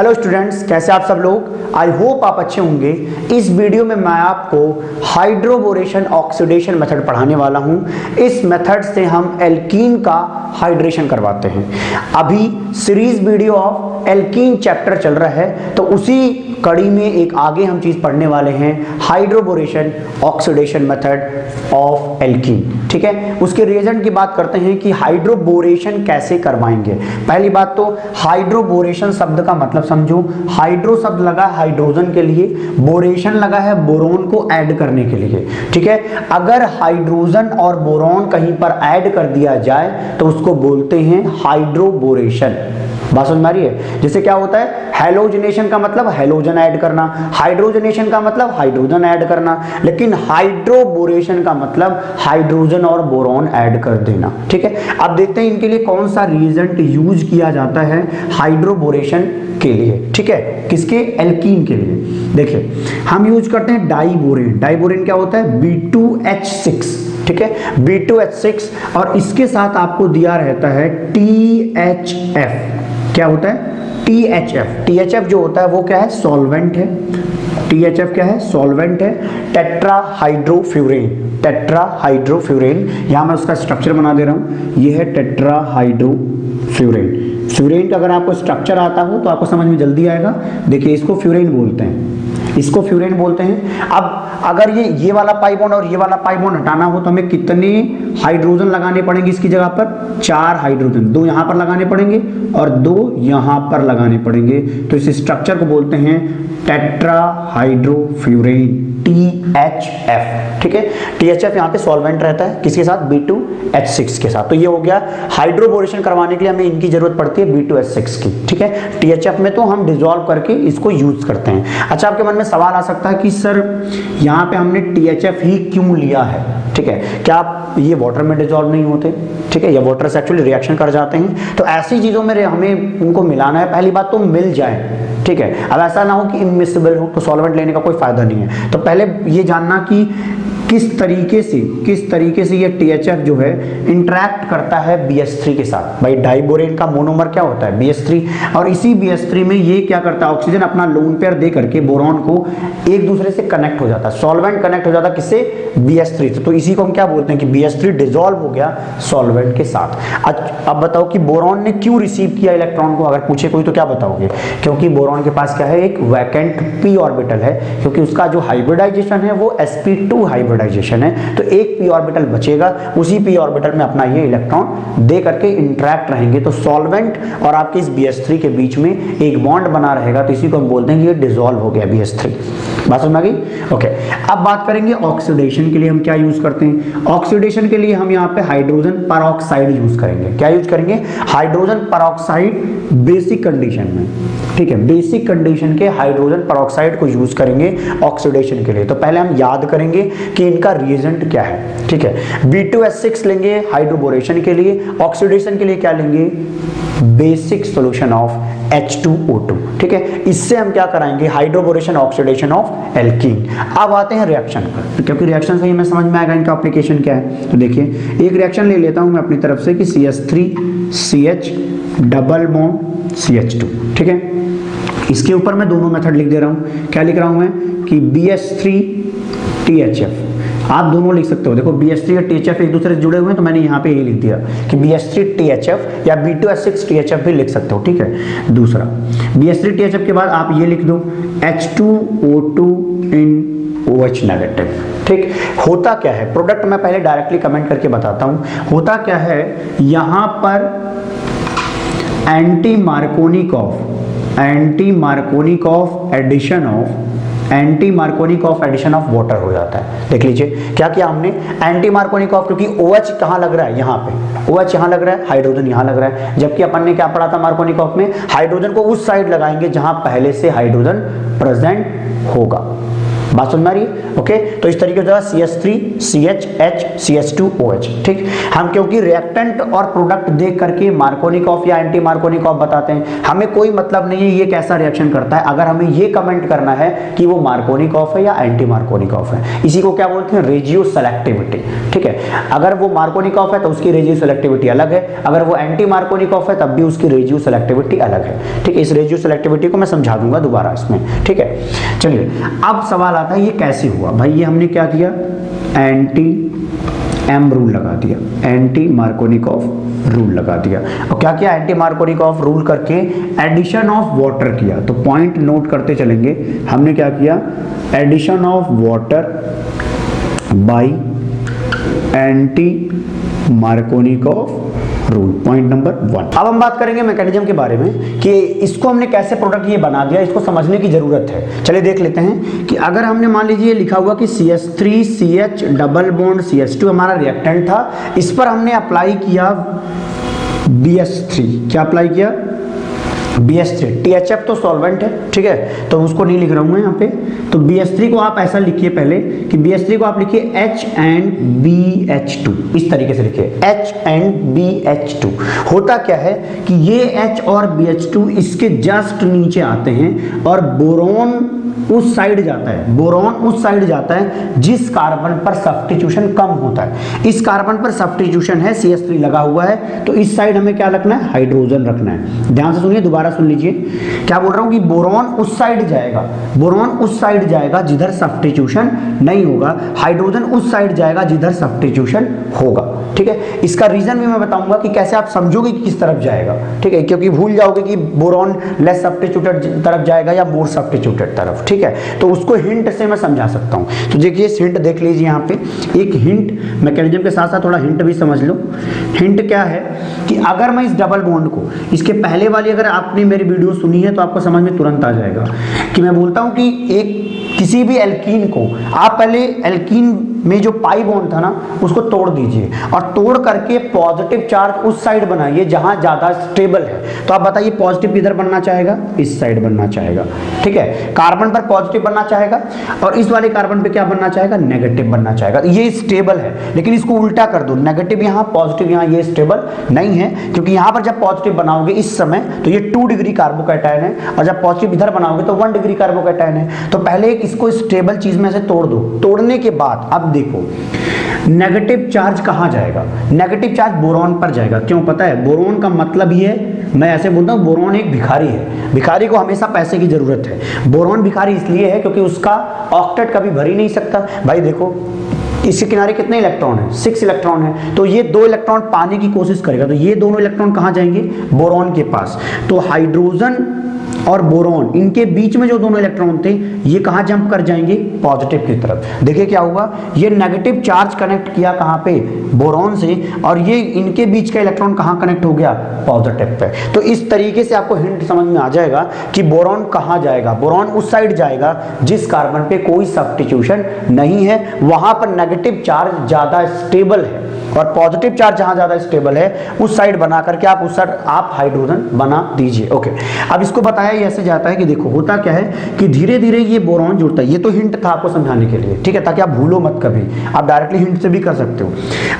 Hello students, कैसे आप सब लोग। आई होप आप अच्छे होंगे। इस वीडियो में मैं आपको हाइड्रोबोरेशन ऑक्सीडेशन मेथड पढ़ाने वाला हूं। इस मेथड से हम एल्कीन का हाइड्रेशन करवाते हैं। अभी series video of alkene chapter चल रहा है, तो उसी कड़ी में एक आगे हम चीज पढ़ने वाले हैं, hydroboration oxidation method of alkene. ठीक है, उसके रिएजेंट की बात करते हैं कि हाइड्रोबोरेशन कैसे करवाएंगे। पहली बात तो हाइड्रोबोरेशन शब्द का मतलब समझो। हाइड्रो शब्द लगा है हाइड्रोजन के लिए, बोरेशन लगा है बोरोन को ऐड करने के लिए। ठीक है, अगर हाइड्रोजन और बोरोन कहीं पर ऐड कर दिया जाए तो उसको बोलते हैं हाइड्रोबोरेशन। बात समझ में आ रही है। जैसे क्या होता है, हेलोजनेशन का मतलब हेलोजन ऐड करना, हाइड्रोजनेशन का मतलब हाइड्रोजन ऐड करना, लेकिन हाइड्रोबोरेशन का मतलब हाइड्रोजन और बोरॉन ऐड कर देना। ठीक है, अब देखते हैं इनके लिए कौन सा रिएजेंट यूज किया जाता है हाइड्रोबोरेशन के लिए। ठीक है, किसके, एल्कीन के लिए। देखिए हम यूज करते हैं डाइबोरेन। डाइबोरेन क्या होता है, B2H6। ठीक है, B2H6 और इसके साथ आपको दिया रहता है THF। क्या होता है, THF। THF जो होता है वो क्या है, सॉल्वेंट है। THF क्या है, सॉल्वेंट है। टेट्राहाइड्रोफ्यूरेन। टेट्राहाइड्रोफ्यूरेन, यहां मैं उसका स्ट्रक्चर बना दे रहा हूं, ये है टेट्राहाइड्रोफ्यूरेन। फ्यूरेन का अगर आपको स्ट्रक्चर आता हो तो आपको समझ में जल्दी आएगा। देखिए इसको फ्यूरेन बोलते हैं, इसको फ्यूरेन बोलते हैं। अब अगर ये वाला पाई बॉन्ड और ये वाला पाई बॉन्ड हटाना हो तो हमें कितने हाइड्रोजन लगाने पड़ेंगे इसकी जगह पर, 4 हाइड्रोजन। 2 यहां पर लगाने पड़ेंगे और 2 यहां पर लगाने पड़ेंगे। तो इस स्ट्रक्चर को बोलते हैं टेट्राहाइड्रोफ्यूरेन, THF। ठीक है, THF यहाँ पे सॉल्वेंट रहता है, किसके साथ, B2H6 के साथ। तो ये हो गया हाइड्रोबोरेशन करवाने के लिए हमें इनकी जरूरत पड़ती है B2H6 की। ठीक है, THF में तो हम डिसॉल्व करके इसको यूज करते हैं। अच्छा, आपके मन में सवाल आ सकता है कि सर यहाँ पे हमने THF ही क्यों लिया है। ठीक है, क्या ये वाटर में डिसॉल्व नहीं होते। ठीक है, या वाटर से एक्चुअली रिएक्शन कर जाते हैं। तो ऐसी चीजों में हमें उनको मिलाना है। पहली बात तो मिल जाए। ठीक है, अब ऐसा ना हो कि इमिसिबल हो तो सॉल्वेंट लेने का कोई फायदा नहीं है। तो पहले ये जानना कि किस तरीके से ये THF जो है इंटरैक्ट करता है BH3 के साथ। भाई डाइबोरेन का मोनोमर क्या होता है, BH3, और इसी BH3 में ये क्या करता है, ऑक्सीजन अपना लोन पेयर दे करके बोरॉन को एक दूसरे से कनेक्ट हो जाता है। सॉल्वेंट कनेक्ट हो जाता है किससे, BH3 से। तो इसी को हम क्या बोलते हैं कि BH3 डिसॉल्व हो गया सॉल्वेंट के साथ। अब बताओ कि बोरॉन ने क्यों रिसीव किया इलेक्ट्रॉन को, अगर पूछे कोई तो क्या बताओगे। क्योंकि बोरॉन के पास क्या है, एक वैकेंट p ऑर्बिटल है, क्योंकि उसका जो हाइब्रिडाइजेशन है वो sp2 हाइब्रिडाइजेशन है। तो एक p ऑर्बिटल बचेगा, उसी p ऑर्बिटल में अपना ये इलेक्ट्रॉन दे करके इंटरैक्ट रहेंगे। तो सॉल्वेंट और आपके इस BH3 के बीच में एक बॉन्ड बना रहेगा, तो इसी को हम बोलते हैं कि ये डिसॉल्व हो गया BH3। बात समझ में आ गई। ओके, अब बात करेंगे ऑक्सीडेशन के लिए हम क्या यूज करते हैं। ऑक्सीडेशन के लिए हम यहाँ पे हाइड्रोजन परऑक्साइड यूज करेंगे। क्या यूज करेंगे, हाइड्रोजन परऑक्साइड बेसिक कंडीशन में। ठीक है, बेसिक कंडीशन के हाइड्रोजन परऑक्साइड को यूज करेंगे ऑक्सीडेशन के लिए। तो पहले हम याद करेंगे कि इनका रिएजेंट क्या है। ठीक है, B2H6 लेंगे हाइड्रोबोरेशन के लिए, ऑक्सीडेशन के लिए क्या लेंगे, बेसिक सॉल्यूशन ऑफ H2O2। ठीक है, इससे हम क्या कराएंगे, हाइड्रोबोरेशन ऑक्सीडेशन ऑफ एल्कीन। अब आते हैं रिएक्शन पर, क्योंकि रिएक्शन से ही हमें समझ में आएगा इनका एप्लीकेशन क्या है। तो देखिए एक रिएक्शन ले लेता हूं मैं अपनी तरफ से कि CH3CH डबल बॉन्ड CH2। ठीक है, इसके ऊपर मैं दोनों मेथड लिख दे रहा हूं। क्या लिख रहा हूं मैं कि BH3THF। आप दोनों लिख सकते हो। देखो BH3 और THF एक दूसरे से जुड़े हुए हैं, तो मैंने यहाँ पे ये लिख दिया कि BH3THF या B2H6THF भी लिख सकते हो। ठीक है, दूसरा BH3THF के बाद आप ये लिख दो H2O2 इन OH नेगेटिव। ठीक, होता क्या है, प्रोडक्ट मैं पहले डायरेक्टली कमेंट करके बताता हूँ। होता क्या है, यहाँ पर anti Markovnikov addition of water हो जाता है। देख लीजिए क्या किया हमने, एंटी मार्कोनिक ऑफ, क्योंकि OH कहाँ लग रहा है, यहाँ पे OH यहाँ लग रहा है, हाइड्रोजन यहाँ लग रहा है। जबकि अपन ने क्या पढ़ा था मार्कोनिक ऑफ में, हाइड्रोजन को उस साइड लगाएंगे जहां पहले से हाइड्रोजन प्रेजेंट होगा। बात समझ में आ रही है? ओके, तो इस तरीके से CH3 CH CH2OH। ठीक, हम क्योंकि रिएक्टेंट और प्रोडक्ट देख करके मार्कोनिकॉफ या एंटी मार्कोनिकॉफ बताते हैं, हमें कोई मतलब नहीं है ये कैसा रिएक्शन करता है, अगर हमें ये कमेंट करना है कि वो मार्कोनिकॉफ है या एंटी मार्कोनिकॉफ है। इसी को क्या बोलते हैं? रेजियो सेलेक्टिविटी। ठीक है, अगर वो मार्कोनिकॉफ है तो उसकी रेजियो सेलेक्टिविटी अलग है, अगर वो एंटी मार्कोनिकॉफ है तब भी उसकी रेजियो सेलेक्टिविटी अलग है। ठीक है, इस रेजियो सेलेक्टिविटी को मैं समझा दूंगा दोबारा इसमें। ठीक है, चलिए अब सवाल आता है ये कैसे हुआ भाई। ये हमने क्या किया, एंटी एम रूल लगा दिया, एंटी मार्कोनिकॉफ रूल लगा दिया। और क्या किया, एंटी मार्कोनिकॉफ रूल करके एडिशन ऑफ वाटर किया। तो पॉइंट नोट करते चलेंगे, हमने क्या किया, addition of water by anti Markovnikov rule, point number 1। अब हम बात करेंगे मैकेनिज्म के बारे में कि इसको हमने कैसे प्रोडक्ट ये बना दिया, इसको समझने की जरूरत है। चलिए देख लेते हैं कि अगर हमने मान लीजिए लिखा हुआ कि CH3 CH double bond CH2 हमारा रिएक्टेंट था, इस पर हमने अप्लाई किया BH3। क्या अप्लाई किया? BH3। THF तो सॉल्वेंट है, ठीक है, तो उसको नहीं लिख रहा हूं मैं यहाँ पे। तो BH3 को आप ऐसा लिखिए पहले कि BH3 को आप लिखिए H&BH2, इस तरीके से लिखिए H&BH2। होता क्या है कि ये H और BH2 इसके जस्ट नीचे आते हैं और बोरॉन उस साइड जाता है, बोरॉन उस साइड जाता है जिस कार्बन पर सब्स्टिट्यूशन कम होता है। इस कार्बन पर सब्स्टिट्यूशन है, CH3 लगा हुआ है, तो इस साइड हमें क्या रखना है, हाइड्रोजन रखना है। ध्यान से सुनिए, दोबारा सुन लीजिए, क्या बोल रहा हूं कि बोरॉन उस साइड जाएगा, बोरॉन उस साइड जाएगा जिधर सब्स्टिट्यूशन नहीं होगा, हाइड्रोजन उस साइड जाएगा जिधर सब्स्टिट्यूशन होगा। ठीक है, इसका रीजन भी मैं बताऊंगा कि कैसे आप समझोगे कि किस तरफ जाएगा। ठीक है, क्योंकि भूल जाओगे कि बोरॉन लेस सब्स्टिट्यूटेड तरफ जाएगा या मोर सब्स्टिट्यूटेड तरफ। ठीक है, तो उसको हिंट से मैं समझा सकता हूं। तो देखिए हिंट देख लीजिए, यहाँ पे एक हिंट, मैकेनिज्म के साथ साथ थोड़ा हिंट भी समझ लो। हिंट क्या है कि अगर मैं इस डबल बॉन्ड को, इसके पहले वाली अगर आपने मेरी वीडियो सुनी है तो आपको समझ में तुरंत आ जाएगा कि मैं बोलता हूं कि एक किसी भी एल्कीन को आप पहले एल्कीन में जो पाई बॉन्ड था ना उसको तोड़ दीजिए और तोड़ करके पॉजिटिव चार्ज उस साइड बनाइए जहां ज्यादा स्टेबल है। तो आप बताइए पॉजिटिव किधर बनना चाहेगा, इस साइड बनना चाहेगा। ठीक है, कार्बन पर पॉजिटिव बनना चाहेगा और इस वाले कार्बन पे क्या बनना चाहेगा, नेगेटिव बनना चाहेगा। ये स्टेबल है, लेकिन इसको उल्टा कर दो, नेगेटिव यहाँ पॉजिटिव यहाँ, ये स्टेबल नहीं है क्योंकि यहाँ पर जब पॉजिटिव बनाओगे इस समय तो ये 2 डिग्री कार्बोकैटायन है और जब पॉजिटिव इधर बनाओगे तो 1 डिग्री कार्बोकैटायन है। तो पहले इसको स्टेबल चीज में से तोड़ दो। तोड़ने के बाद अब देखो नेगेटिव चार्ज कहां जाएगा, नेगेटिव चार्ज बोरॉन पर जाएगा। क्यों पता है, बोरॉन का मतलब ही है, मैं ऐसे बोलता हूं बोरॉन एक भिखारी है, भिखारी को हमेशा पैसे की जरूरत है। बोरॉन भिखारी इसलिए है क्योंकि उसका ऑक्टेट कभी भर ही नहीं सकता। भाई देखो इसके किनारे कितने इलेक्ट्रॉन है, 6 इलेक्ट्रॉन है, तो ये 2 इलेक्ट्रॉन पाने की कोशिश करेगा, तो ये दोनों इलेक्ट्रॉन कहां जाएंगे, बोरॉन के पास। तो हाइड्रोजन और बोरॉन इनके बीच में जो दोनों इलेक्ट्रॉन थे ये कहां जंप कर जाएंगे, पॉजिटिव की तरफ। देखिए क्या हुआ, ये नेगेटिव चार्ज कनेक्ट किया कहां पे, बोरॉन से, और ये इनके बीच का इलेक्ट्रॉन कहां कनेक्ट हो गया, पॉजिटिव पे। तो इस तरीके से आपको हिंट समझ में आ जाएगा कि बोरॉन कहां जाएगा, बोरॉन उस साइड जाएगा जिस कार्बन पे कोई सब्स्टिट्यूशन नहीं है, वहां पर नेगेटिव चार्ज ज्यादा स्टेबल है और पॉजिटिव चार्ज जहां ज्यादा स्टेबल है उस साइड बना करके आप उस साइड आप हाइड्रोजन बना दीजिए। ओके, अब इसको बताया ऐसे जाता है कि देखो होता क्या है कि धीरे धीरे ये बोरॉन जुड़ता है। ये तो हिंट था आपको समझाने के लिए, ठीक है, ताकि आप भूलो मत कभी, आप डायरेक्टली हिंट से भी कर सकते हो।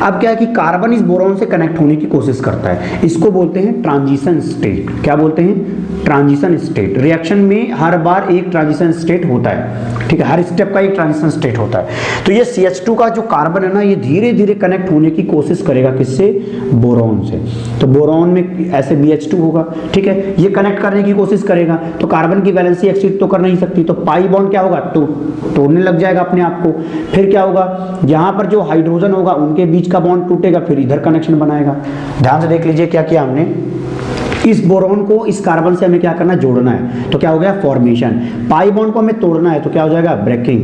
अब क्या है कि कार्बन इस बोरॉन से कनेक्ट होने की कोशिश करता है, इसको बोलते हैं ट्रांजिशन स्टेट। क्या बोलते हैं, ट्रांजिशन स्टेट। रिएक्शन में हर बार एक ट्रांजिशन स्टेट होता है, ठीक है, हर स्टेप का एक ट्रांजिशन स्टेट होता है। तो ये CH2 का जो कार्बन है ना, ये धीरे धीरे कनेक्ट होने की कोशिश करेगा, किससे, बोरॉन से। तो बोरॉन में ऐसे BH2 होगा, ठीक है, ये कनेक्ट करने की कोशिश करेगा, तो कार्बन की वैलेंसी एक्सीड तो कर नहीं सकती, तो पाई बॉन्ड क्या होगा, तो तोड़ने लग जाएगा अपने आप को। फिर क्या होगा, यहाँ पर जो हाइड्रोजन होगा उनके बीच का बॉन्ड टूटेगा, फिर इधर कनेक्शन बनाएगा। ध्यान से देख लीजिए क्या किया हमने, इस बोरॉन को इस कार्बन से हमें क्या करना है, जोड़ना है, तो क्या हो गया, फॉर्मेशन। पाई बॉन्ड को हमें तोड़ना है तो क्या हो जाएगा, ब्रेकिंग,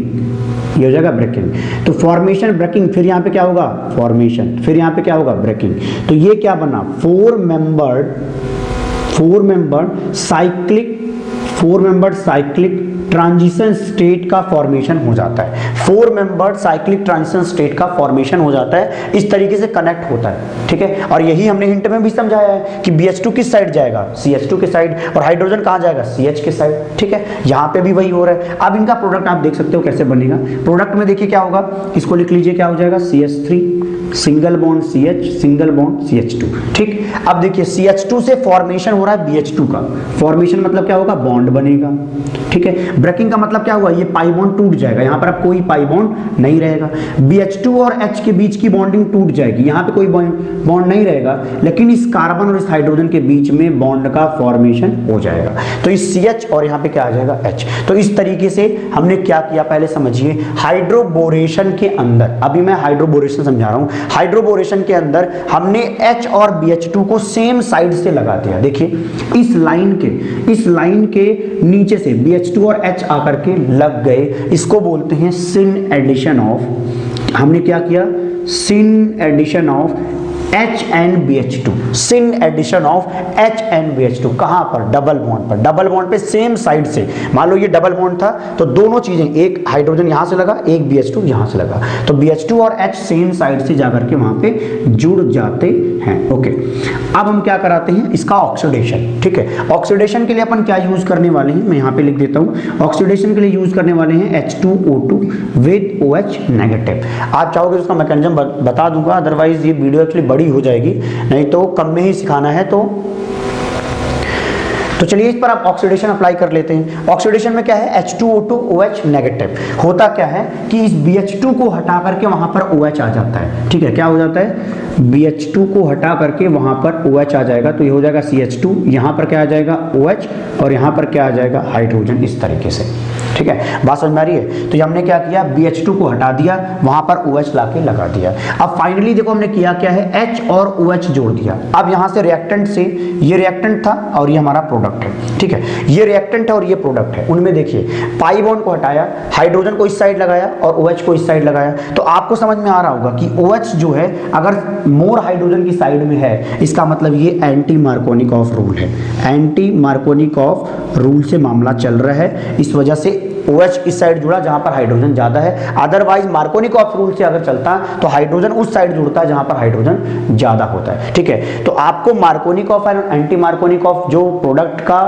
ये हो जाएगा ब्रेकिंग। तो फॉर्मेशन, ब्रेकिंग, फिर यहाँ पे क्या होगा, फॉर्मेशन, फिर यहाँ पे क्या होगा, ब्रेकिंग। तो ये क्या बना, 4 मेंबर्ड साइक्लिक ट्रांजिशन स्टेट का फॉर्मेशन हो जाता है। 4 मेंबर्ड साइक्लिक ट्रांजिशन स्टेट का फॉर्मेशन हो जाता है, इस तरीके से कनेक्ट होता है, ठीक है। और यही हमने हिंट में भी समझाया है कि BH2 किस साइड जाएगा, CH2 के साइड, और हाइड्रोजन कहाँ जाएगा, CH के साइड, ठीक है। यहाँ पे भी वही हो रहा है। अब इनका प्रोडक्ट आप देख सकते हो कैसे बनेगा। प्रोडक्ट में देखिए क्या होगा, इसको लिख लीजिए, क्या हो जाएगा, CH3 single bond CH single bond CH2, ठीक। अब देखिए CH2 से फॉर्मेशन हो रहा है BH2 का, फॉर्मेशन मतलब क्या होगा, बॉन्ड बनेगा, ठीक है। ब्रेकिंग का मतलब क्या हुआ, ये पाई बॉन्ड टूट जाएगा, यहाँ पर अब कोई पाई बॉन्ड नहीं रहेगा। BH2 और H के बीच की बॉन्डिंग टूट जाएगी, यहाँ पे कोई बॉन्ड नहीं रहेगा, लेकिन इस कार्बन और इस हाइड्रोजन के बीच में बॉन्ड का फॉर्मेशन हो जाएगा। तो इस CH और यहाँ पे क्या आ जाएगा, H। तो इस तरीके से हमने क्या किया, पहले समझिए हाइड्रोबोरेशन के अंदर, अभी मैं हाइड्रोबोरेशन समझा रहा हूँ। हाइड्रोबोरेशन के अंदर हमने H और BH2 को सेम साइड से लगा दिया। देखिए इस लाइन के नीचे से BH2 और H आकर के लग गए, इसको बोलते हैं सिन एडिशन ऑफ, हमने क्या किया, syn addition of H and BH2, syn addition of H and BH2, कहां पर, डबल बॉन्ड पर, डबल बॉन्ड पे सेम साइड से। मान लो ये डबल बॉन्ड था तो दोनों चीजें, एक हाइड्रोजन यहां से लगा, एक BH2 यहां से लगा, तो BH2 और H सेम साइड से जाकर के वहां पे जुड़ जाते हैं। ओके, अब हम क्या कराते हैं, इसका ऑक्सीडेशन, ठीक है। ऑक्सीडेशन के लिए अपन क्या यूज करने वाले हैं, मैं यहां पे लिख देता हूं। ऑक्सीडेशन के लिए यूज करने वाले हैं H2O2 विद OH नेगेटिव। आप चाहोगे उसका मैकेनिज्म बता दूंगा, अदरवाइज ये वीडियो एक्चुअली बड़ी हो जाएगी, नहीं तो कम में ही सिखाना है। तो चलिए इस पर आप ऑक्सीडेशन अप्लाई कर लेते हैं। ऑक्सीडेशन में क्या है, H2O2 OH नेगेटिव। होता क्या है कि इस BH2 को हटा करके वहां पर OH आ जाता है, ठीक है। क्या हो जाता है, BH2 को हटा करके वहां पर OH आ जाएगा, तो ये हो जाएगा CH2, यहां पर क्या आ जाएगा OH, और यहां पर क्या आ जाएगा हाइड्रोजन, इस तरीके से, ठीक है। बात समझ में आ रही है। तो ये हमने क्या किया, BH2 को हटा दिया, वहां पर OH लाके लगा दिया। अब फाइनली देखो हमने किया क्या है, H और OH जोड़ दिया। अब यहां से रिएक्टेंट से, ये रिएक्टेंट था और ये हमारा प्रोडक्ट है, ठीक है। ये रिएक्टेंट है और ये प्रोडक्ट है। उनमें देखिए पाई बॉन्ड को हटाया, हाइड्रोजन को इस साइड लगाया और OH को इस साइड लगाया। तो आपको समझ में आ रहा होगा कि OH जो है अगर मोर हाइड्रोजन की साइड में है, इसका मतलब ये एंटी मार्कोनिकॉफ रूल है। एंटी मार्कोनिकॉफ रूल से मामला चल रहा है, इस वजह से OH इस साइड जुड़ा जहां पर हाइड्रोजन ज्यादा है। अदरवाइज मार्कोनिकॉफ रूल से अगर चलता तो हाइड्रोजन उस साइड जुड़ता है जहां पर हाइड्रोजन ज्यादा होता है, ठीक है। तो आपको मार्कोनिकॉफ और एंटी मार्कोनिकॉफ जो प्रोडक्ट का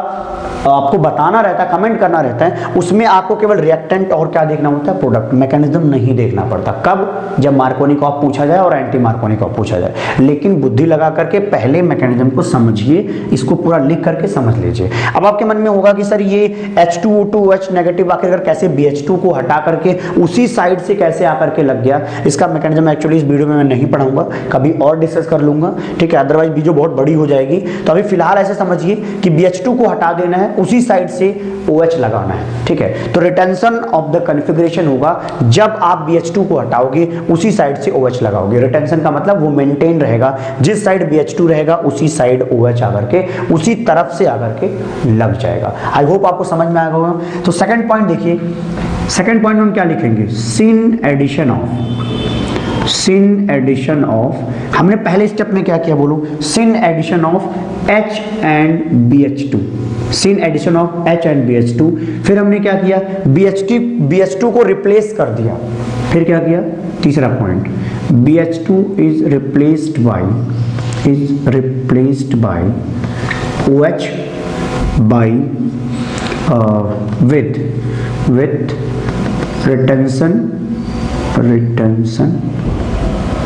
आपको बताना रहता है, कमेंट करना रहता है, उसमें आपको केवल रिएक्टेंट और क्या देखना होता है, प्रोडक्ट, मैकेनिज्म नहीं देखना पड़ता। कब, जब मार्कोनिकॉफ पूछा जाए और एंटी मार्कोनिकॉफ पूछा जाए। लेकिन बुद्धि लगा करके पहले मैकेनिज्म को समझिए, इसको पूरा लिख करके समझ लीजिए। अब आपके मन में होगा कि सर ये H2O2 OH नेगेटिव आखिर कैसे BH2 को हटा करके उसी साइड से कैसे आकर के लग गया, इसका मैकेनिज्म एक्चुअली इस वीडियो में मैं नहीं पढ़ाऊंगा, कभी और डिस्कस कर लूंगा, ठीक है। अदरवाइज वीडियो बहुत बड़ी हो जाएगी। तो अभी फिलहाल ऐसे समझिए कि BH2 को हटा देना है, उसी साइड से OH लगाना है, ठीक है। तो रिटेंशन ऑफ द कॉन्फ़िगरेशन होगा जब आप BH2 को हटाओगे उसी साइड से OH लगाओगे। रिटेंशन का मतलब वो मेंटेन रहेगा, जिस साइड BH2 रहेगा उसी साइड OH आकर के उसी तरफ से आकर के लग जाएगा। आई होप आपको समझ में आया होगा। तो सेकंड पॉइंट देखिए, सेकंड पॉइंट में हम क्या लिखेंगे, syn addition of, syn addition of, हमने पहले स्टेप में क्या किया बोलो, syn addition of H and BH2, syn addition of H and BH2। फिर हमने क्या किया, BH2 को रिप्लेस कर दिया। फिर क्या किया, तीसरा point, BH2 is replaced by OH by with retention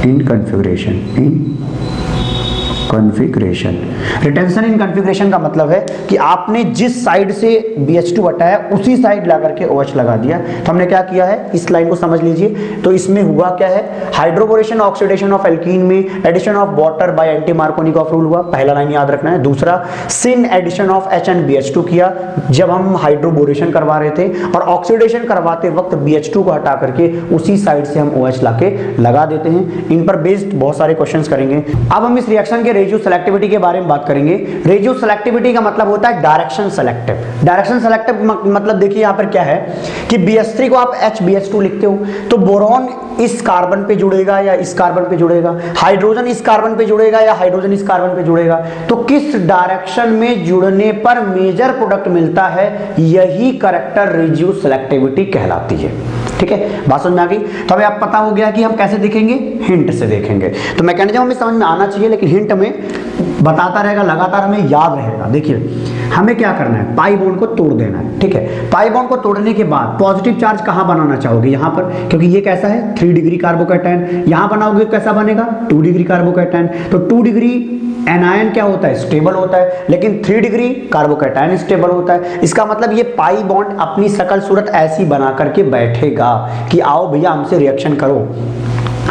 in configuration। Retention in configuration का मतलब है कि आपने जिस साइड से BH2 हटाया उसी साइड ला करके OH लगा दिया। तो हमने क्या किया है, इस लाइन को समझ लीजिए। तो इसमें हुआ क्या है, हाइड्रोबोरेशन ऑक्सीडेशन ऑफ एल्कीन में addition of water by anti Markovnikov rule हुआ, पहला लाइन याद रखना है। दूसरा, syn addition of H and BH2 किया जब हम हाइड्रोबोरेशन करवा रहे थे, और ऑक्सीडेशन करवाते वक्त BH2 को हटा करके उसी साइड से हम OH लाके लगा देते हैं। इन पर बेस्ड बहुत सारे क्वेश्चंस करेंगे। अब हम इस रिएक्शन के रेशियो सेलेक्टिविटी के बारे में बात करेंगे। रेशियो सेलेक्टिविटी का मतलब होता है डायरेक्शन सेलेक्टिव। डायरेक्शन सेलेक्टिव मतलब देखिए यहां पर क्या है कि BH3 को आप HBH2 लिखते हो तो बोरॉन इस कार्बन पे जुड़ेगा या इस कार्बन पे जुड़ेगा, हाइड्रोजन इस कार्बन पे जुड़ेगा या हाइड्रोजन इस कार्बन पे जुड़ेगा। तो किस डायरेक्शन में जुड़ने पर मेजर प्रोडक्ट मिलता है, यही करैक्टर रेशियो सेलेक्टिविटी कहलाती है। ठीक है, बात समझ में आ गई। तो अभी आप पता हो गया कि हम कैसे देखेंगे, हिंट से देखेंगे। तो मैं कहने जाऊँ हमें समझ में आना चाहिए, लेकिन हिंट में बताता रहेगा, लगातार हमें याद रहेगा। देखिए हमें क्या करना है, पाई बॉन्ड को तोड़ देना है, ठीक है। पाई बॉन्ड को तोड़ने के बाद पॉजिटिव चार्ज कहाँ बनाना चाहोगे, यहाँ पर, क्योंकि ये कैसा है 3 डिग्री कार्बोकैटायन, यहाँ बनाओगे कैसा बनेगा 2 डिग्री कार्बोकैटायन। तो 2 डिग्री एनायन क्या होता है, स्टेबल होता है, लेकिन 3 डिग्री कार्बोकैटायन स्टेबल होता है। इसका मतलब ये पाई बॉन्ड अपनी शकल सूरत ऐसी बना करके बैठेगा कि आओ भैया हमसे रिएक्शन करो।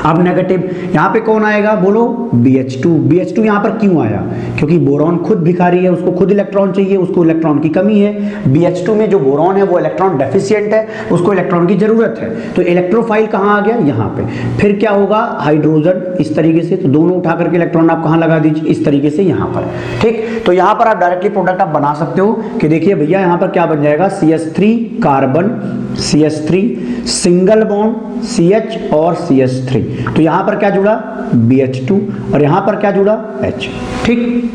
अब नेगेटिव यहाँ पे कौन आएगा, बोलो BH2। BH2 यहाँ पर क्यों आया, क्योंकि बोरॉन खुद भिखारी है, उसको खुद इलेक्ट्रॉन चाहिए, उसको इलेक्ट्रॉन की कमी है। BH2 में जो बोरॉन है वो इलेक्ट्रॉन डेफिशिएंट है, उसको इलेक्ट्रॉन की जरूरत है। तो इलेक्ट्रोफाइल कहाँ आ गया, यहाँ पे। फिर क्या होगा, हाइड्रोजन इस तरीके से, तो दोनों उठा करके इलेक्ट्रॉन आप कहाँ लगा दीजिए, इस तरीके से यहाँ पर, ठीक। तो यहाँ पर आप डायरेक्टली प्रोडक्ट आप बना सकते हो कि देखिए भैया यहाँ पर क्या बन जाएगा, CH3 carbon, CH3 single bond CH और CH3। तो यहां पर क्या जुड़ा, BH2, और यहां पर क्या जुड़ा, H, ठीक।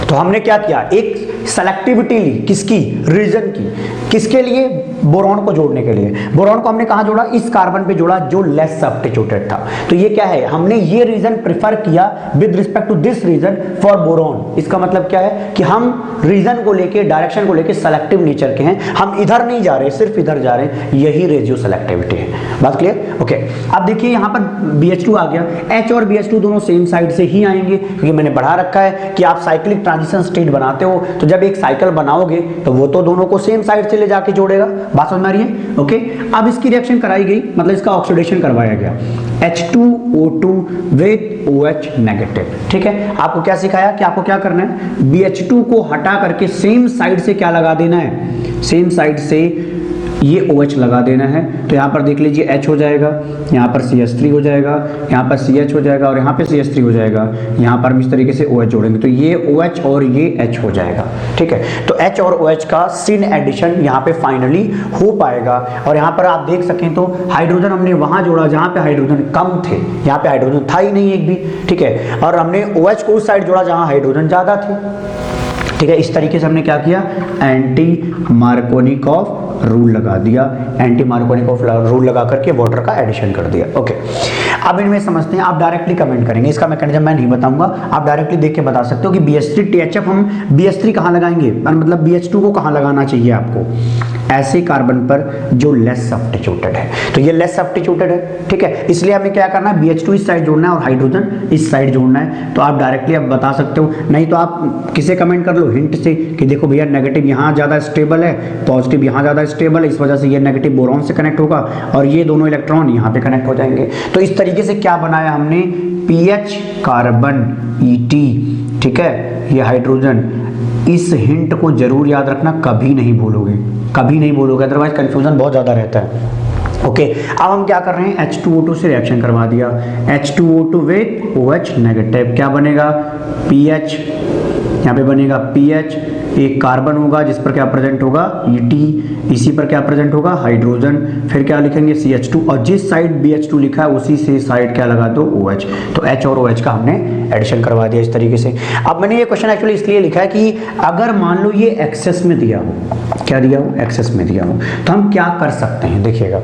तो हमने क्या किया, एक सेलेक्टिविटी ली, किसकी, रीजन की, किसके लिए, बोरॉन को जोड़ने के लिए। बोरॉन को हमने कहां जोड़ा, इस कार्बन पे जोड़ा जो लेस सब्स्टिट्यूटेड था। तो ये क्या है, हमने ये रीजन प्रेफर किया with respect to this region for boron. इसका मतलब क्या है कि हम रीजन को लेके, डायरेक्शन को लेके सेलेक्टिव नेचर के हैं, हम इधर नहीं जा रहे, सिर्फ इधर जा रहे हैं, यही रेजियो सेलेक्टिविटी है। बात क्लियर, ओके। अब देखिए यहां पर BH2 आ गया, H और BH2 दोनों सेम साइड से ही आएंगे, क्योंकि मैंने बढ़ा रखा है कि आप साइक्लिक ट्रांजिशन स्टेट बनाते हो, तो जब एक साइकिल बनाओगे तो वो तो दोनों को सेम साइड से ले जाके जोड़ेगा। बात समझ में आ रही है, ओके। अब इसकी रिएक्शन कराई गई, मतलब इसका ऑक्सीडेशन करवाया गया, H2O2 विद OH नेगेटिव, ठीक है। आपको क्या सिखाया कि आपको क्या करना है, BH2 को हटा करके सेम साइड से क्या लगा देना है, सेम साइड से ये OH लगा देना है। तो यहाँ पर देख लीजिए H हो जाएगा, यहाँ पर CH3 हो जाएगा, यहाँ पर CH हो जाएगा, और यहाँ पे CH3 हो जाएगा। यहाँ पर हम इस तरीके से OH जोड़ेंगे तो ये OH और ये H हो जाएगा, ठीक है। तो H और OH का सिन एडिशन यहाँ पे फाइनली हो पाएगा। और यहाँ पर आप देख सकें तो हाइड्रोजन हमने वहाँ जोड़ा जहाँ पे हाइड्रोजन कम थे, यहाँ पे हाइड्रोजन था ही नहीं एक भी, ठीक है। और हमने OH को उस साइड जोड़ा जहाँ हाइड्रोजन ज़्यादा थे, ठीक है। इस तरीके से हमने क्या किया, एंटी मार्कोनिकॉफ रूल लगा दिया, एंटी मार्कोनिकॉफ रूल लगा करके वाटर का एडिशन कर दिया, ओके। अब इनमें समझते हैं, आप डायरेक्टली कमेंट करेंगे, इसका मैकेनिज्म मैं नहीं बताऊंगा, आप डायरेक्टली देख के बता सकते हो कि BH3 THF हम BH3 कहाँ लगाएंगे, मतलब BH2 को कहाँ लगाना चाहिए आपको, ऐसे कार्बन पर जो लेस सब्स्टिट्यूटेड है। तो ये लेस सब्स्टिट्यूटेड है, ठीक है। इसलिए हमें क्या करना है, BH2 इस साइड जोड़ना है और हाइड्रोजन इस साइड जोड़ना है। तो आप डायरेक्टली आप बता सकते हो, नहीं तो आप किसे कमेंट कर लो, हिंट से, कि देखो भैया नेगेटिव यहाँ ज़्यादा स्टेबल है, पॉजिटिव यहाँ ज़्यादा स्टेबल है, इस वजह से ये नेगेटिव बोरॉन से कनेक्ट होगा और ये दोनों इलेक्ट्रॉन यहाँ पे कनेक्ट हो जाएंगे। तो इस तरीके से क्या बनाया हमने, PH कार्बन ET, ठीक है, ये हाइड्रोजन। इस हिंट को जरूर याद रखना, कभी नहीं भूलोगे, कभी नहीं भूलोगे, अदरवाइज कंफ्यूजन बहुत ज़्यादा रहता है, ओके। अब हम क्या कर रहे हैं, H2O2 से रिएक्शन करवा दिया, H2O2 विद OH नेगेटिव, क्या बनेगा, PH, यहाँ पे बनेगा PH, एक कार्बन होगा जिस पर क्या प्रेजेंट होगा ET, इसी पर क्या प्रेजेंट होगा हाइड्रोजन, फिर क्या लिखेंगे CH2, और जिस साइड BH2 लिखा है उसी से साइड क्या लगा दो OH। तो H और OH का हमने एडिशन करवा दिया इस तरीके से। अब मैंने ये क्वेश्चन एक्चुअली इसलिए लिखा है कि अगर मान लो ये एक्सेस में दिया हो, क्या दिया हो, एक्सेस में दिया हो, तो हम क्या कर सकते हैं, देखिएगा।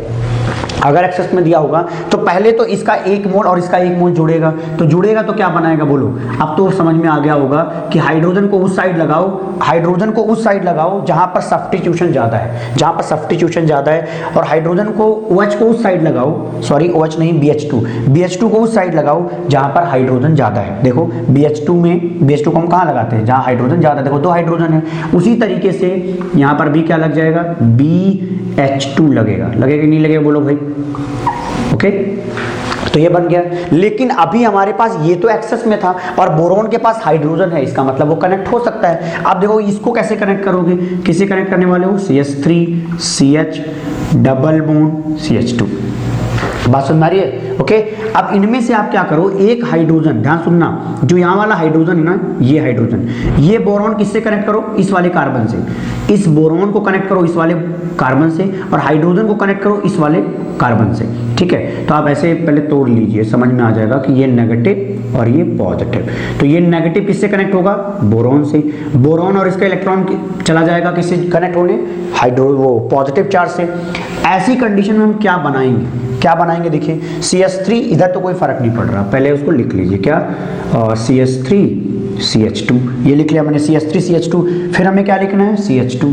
अगर एक्सेस में दिया होगा तो पहले तो इसका एक मोल और इसका एक मोल जुड़ेगा, तो जुड़ेगा तो क्या बनाएगा, बोलो। अब तो समझ में आ गया होगा कि हाइड्रोजन को उस साइड लगाओ, हाइड्रोजन को उस साइड लगाओ जहां पर सब्स्टिट्यूशन ज्यादा है, जहां पर सब्स्टिट्यूशन ज्यादा है, और हाइड्रोजन को OH को उस साइड लगाओ, सॉरी OH नहीं BH2 को उस साइड लगाओ जहां पर हाइड्रोजन ज्यादा है। देखो BH2 को हम कहां लगाते हैं, जहां हाइड्रोजन ज्यादा, देखो 2 हाइड्रोजन है। उसी तरीके से यहां पर भी क्या लग जाएगा, BH2 लगेगा, लगेगा नहीं लगेगा, बोलो भाई, ओके। तो ये बन गया, लेकिन अभी हमारे पास ये तो एक्सेस में था और बोरॉन के पास हाइड्रोजन है, इसका मतलब वो कनेक्ट हो सकता है। अब देखो इसको कैसे कनेक्ट करोगे, किसे कनेक्ट करने वाले हो, CH3 CH double bond CH2, बात सुन रही है, ओके। अब इनमें से आप क्या करो, एक हाइड्रोजन, ध्यान सुनना, जो यहाँ वाला हाइड्रोजन है ना, ये हाइड्रोजन, ये बोरॉन किससे कनेक्ट करो, इस वाले कार्बन से, इस बोरॉन को कनेक्ट करो इस वाले कार्बन से, और हाइड्रोजन को कनेक्ट करो इस वाले कार्बन से, ठीक है। तो आप ऐसे पहले तोड़ लीजिए, समझ में आ जाएगा कि ये नेगेटिव और ये पॉजिटिव। तो ये नेगेटिव किससे कनेक्ट होगा, बोरॉन से, बोरॉन और इसका इलेक्ट्रॉन चला जाएगा किससे कनेक्ट होने, वो पॉजिटिव चार्ज से। ऐसी कंडीशन में हम क्या बनाएंगे, देखिए CH3, इधर तो कोई फर्क नहीं पड़ रहा, पहले उसको लिख लीजिए क्या, CH3 CH2, ये लिख लिया मैंने CH3 CH2। फिर हमें क्या लिखना है, CH2,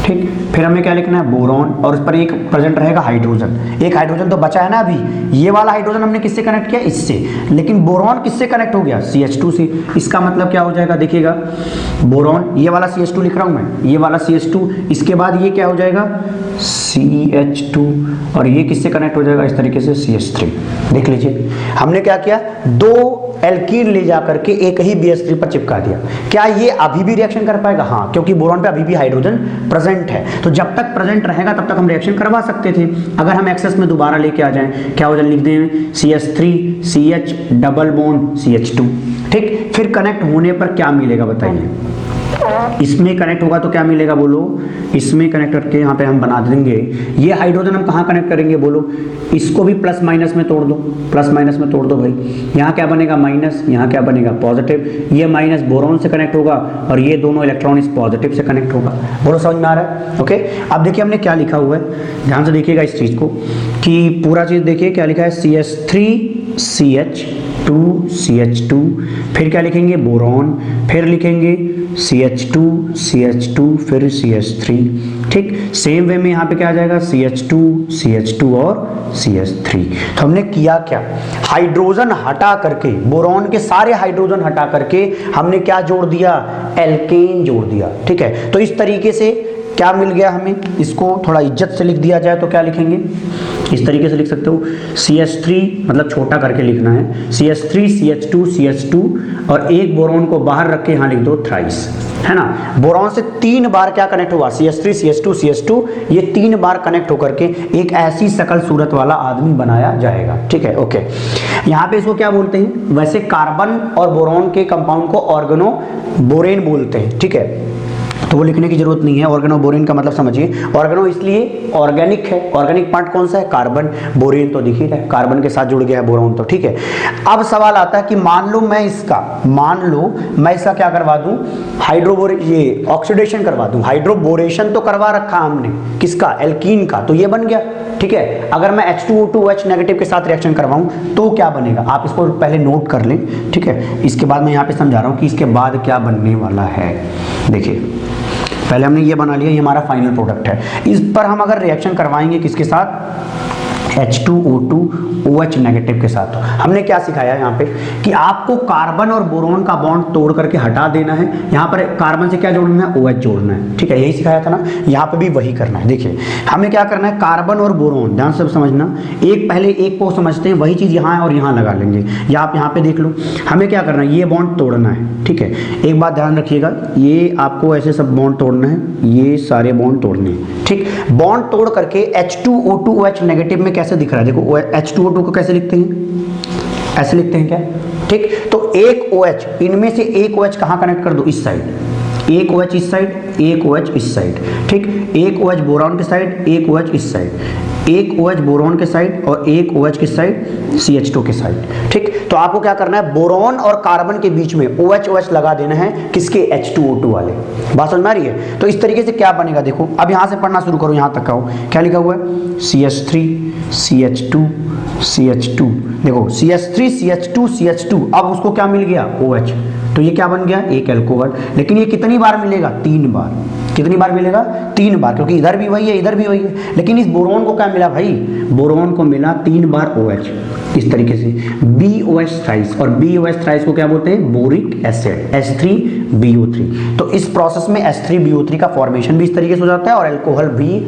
ठीक। फिर हमें क्या लिखना है, बोरॉन, और उस पर एक प्रेजेंट रहेगा हाइड्रोजन। एक हाइड्रोजन तो बचा है ना अभी, ये वाला हाइड्रोजन हमने किससे कनेक्ट किया, इससे, लेकिन बोरॉन किससे कनेक्ट हो गया, CH2 से। इसका मतलब क्या हो जाएगा, देखिएगा, बोरॉन, ये वाला CH2 लिख रहा हूं मैं, ये वाला CH2, इसके बाद ये क्या हो जाएगा, CH2, और ये किससे कनेक्ट हो जाएगा, इस तरीके से CH3। देख लीजिए, हमने क्या किया, दो एल्कीन ले जाकर के एक ही BH3 पर चिपका दिया। क्या ये अभी भी रिएक्शन कर पाएगा, हाँ, क्योंकि बोरॉन पे अभी भी हाइड्रोजन प्रेजेंट है, तो जब तक प्रेजेंट रहेगा तब तक हम रिएक्शन करवा सकते थे। अगर हम एक्सेस में दोबारा लेके आ जाएं, क्या हो जाए, लिख दें CH3 CH double bond CH2, ठीक। फिर कनेक्ट होने पर क्या मिलेगा बताइए, इसमें कनेक्ट होगा तो क्या मिलेगा, बोलो, इसमें कनेक्ट करके यहाँ पे हम बना देंगे, ये हाइड्रोजन हम कहाँ कनेक्ट करेंगे, बोलो, इसको भी प्लस माइनस में तोड़ दो, प्लस माइनस में तोड़ दो भाई, यहाँ क्या बनेगा, माइनस, यहाँ क्या बनेगा, पॉजिटिव, ये माइनस बोरॉन से कनेक्ट होगा और ये दोनों इलेक्ट्रॉन इस पॉजिटिव से कनेक्ट होगा। बोलो, समझ में आ रहा है, ओके। अब देखिए हमने क्या लिखा हुआ है, ध्यान से देखिएगा इस चीज को, कि पूरा चीज देखिए क्या लिखा है, CH3 CH2 CH2, फिर क्या लिखेंगे, बोरॉन, फिर लिखेंगे CH2 CH2, फिर CH3, ठीक। सेम वे में यहाँ पे क्या आ जाएगा, CH2 CH2 और CH3। तो हमने किया क्या, हाइड्रोजन हटा करके, बोरॉन के सारे हाइड्रोजन हटा करके हमने क्या जोड़ दिया, एल्केन जोड़ दिया, ठीक है। तो इस तरीके से क्या मिल गया हमें, इसको थोड़ा इज्जत से लिख दिया जाए तो क्या लिखेंगे, इस तरीके से लिख सकते हो, CH3, मतलब छोटा करके लिखना है, CH3 CH2 CH2, और एक बोरॉन को बाहर रख के यहाँ लिख दो थ्राइस, है ना। बोरॉन से 3 बार क्या कनेक्ट हुआ, CH3 CH2 CH2, ये 3 बार कनेक्ट होकर के एक ऐसी शकल सूरत वाला आदमी बनाया जाएगा, ठीक है, ओके। यहाँ पे इसको क्या बोलते हैं, वैसे कार्बन और बोरॉन के कंपाउंड को ऑर्गेनो बोरेन बोलते हैं, ठीक है, तो वो लिखने की जरूरत नहीं है। ऑर्गेनो बोरेन का मतलब समझिए, ऑर्गेनो इसलिए ऑर्गेनिक है, ऑर्गेनिक पार्ट कौन सा है, कार्बन, बोरेन तो दिख ही रहा है, कार्बन के साथ जुड़ गया है बोरॉन, तो ठीक है। अब सवाल आता है कि मान लो मैं इसका क्या करवा दूं, ये ऑक्सीडेशन करवा दूं, हाइड्रोबोरेशन तो करवा रखा हमने, किसका, एल्कीन का, तो ये बन गया, ठीक है। अगर मैं H2O2OH नेगेटिव के साथ रिएक्शन करवाऊं तो क्या बनेगा, आप इसको पहले नोट कर लें, ठीक है। इसके बाद मैं यहाँ पे समझा रहा हूँ कि इसके बाद क्या बनने वाला है। देखिए, पहले हमने ये बना लिया, ये हमारा फाइनल प्रोडक्ट है। इस पर हम अगर रिएक्शन करवाएंगे किसके साथ, H2O2OH नेगेटिव के साथ। हमने क्या सिखाया यहाँ पे कि आपको कार्बन और बोरॉन का बॉन्ड तोड़ करके हटा देना है, यहाँ पर कार्बन से क्या जोड़ना है, OH जोड़ना है, ठीक है, यही सिखाया था ना, यहाँ पे भी वही करना है। देखिए हमें क्या करना है, कार्बन और बोरॉन, ध्यान से समझना, एक पहले एक को समझते हैं, वही चीज यहाँ है और यहाँ लगा लेंगे, या आप यहाँ पे देख लो, हमें क्या करना है, ये बॉन्ड तोड़ना है, ठीक है। एक बात ध्यान रखिएगा, ये आपको ऐसे सब बॉन्ड तोड़ना है, ये सारे बॉन्ड तोड़ने हैं, ठीक। बॉन्ड तोड़ करके H2O2OH नेगेटिव में कैसे दिख रहा है, देखो H2O2 को कैसे लिखते हैं, ऐसे लिखते हैं क्या, ठीक। तो एक OH, इनमें से एक OH कहाँ कनेक्ट कर दो, इस साइड, एक OH इस साइड, एक OH इस साइड, ठीक। एक OH बोरॉन के साइड, एक OH इस साइड, एक OH बोरॉन के साइड और एक OH किस साइड, CH2 के साइड, ठीक। तो आपको क्या करना है, बोरॉन और कार्बन के बीच में OH लगा देना है, किसके, H2O2 वाले। बात समझ में आ रही है। तो इस तरीके से क्या बनेगा, देखो अब यहां से पढ़ना शुरू करो, यहां तक आओ, क्या लिखा हुआ है, CH3 CH2 CH2, देखो CH3 CH2 CH2, अब उसको क्या मिल गया, OH, तो ये क्या बन गया, एक अल्कोहल। लेकिन ये कितनी बार मिलेगा, 3 बार। कितनी बार मिलेगा, 3 बार, क्योंकि इधर भी वही है, इधर भी वही है। लेकिन इस बोरॉन को क्या मिला भाई, बोरॉन को मिला 3 बार OH, इस तरीके से BOH थ्राइस, और BOH थ्राइस को क्या बोलते हैं, बोरिक एसिड, H3BO3। तो इस प्रोसेस में H3BO3 का फॉर्मेशन भी इस तरीके से हो जाता है और अल्कोहल भी